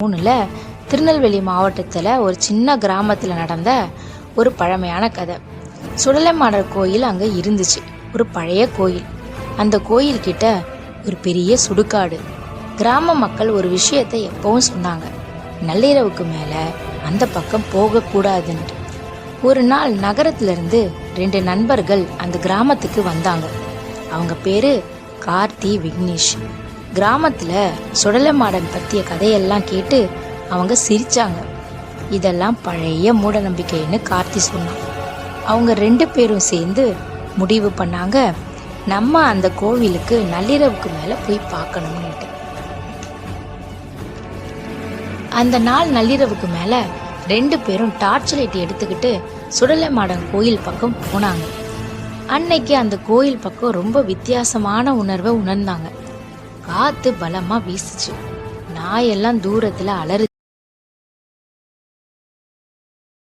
2003 திருநெல்வேலி மாவட்டத்தில் ஒரு சின்ன கிராமத்தில் நடந்த ஒரு பழமையான கதை. சுடலைமாடர் கோயில் அங்கே இருந்துச்சு. ஒரு பழைய கோயில். அந்த கோயில்கிட்ட ஒரு பெரிய சுடுகாடு. கிராம மக்கள் ஒரு விஷயத்தை எப்பவும் சொன்னாங்க, நள்ளிரவுக்கு மேலே அந்த பக்கம் போகக்கூடாதுன்ட்டு. ஒரு நாள் நகரத்திலிருந்து 2 நண்பர்கள் அந்த கிராமத்துக்கு வந்தாங்க. அவங்க பேரு கார்த்தி, விக்னேஷ். கிராமத்தில் சுடலைமாடன் பற்றிய கதையெல்லாம் கேட்டு அவங்க சிரிச்சாங்க. இதெல்லாம் பழைய மூட நம்பிக்கைன்னு கார்த்தி சொன்னான். அவங்க 2 பேரும் சேர்ந்து முடிவு பண்ணாங்க, நம்ம அந்த கோவிலுக்கு நள்ளிரவுக்கு மேலே போய் பார்க்கணும்னுட்டு. அந்த நாள் நள்ளிரவுக்கு மேலே 2 பேரும் டார்ச் லைட் எடுத்துக்கிட்டு சுடலைமாடன் கோயில் பக்கம் போனாங்க. அன்னைக்கு அந்த கோயில் பக்கம் ரொம்ப வித்தியாசமான உணர்வை உணர்ந்தாங்க. காத்து பலமா வீசுச்சு. நாயெல்லாம் தூரத்துல அலறு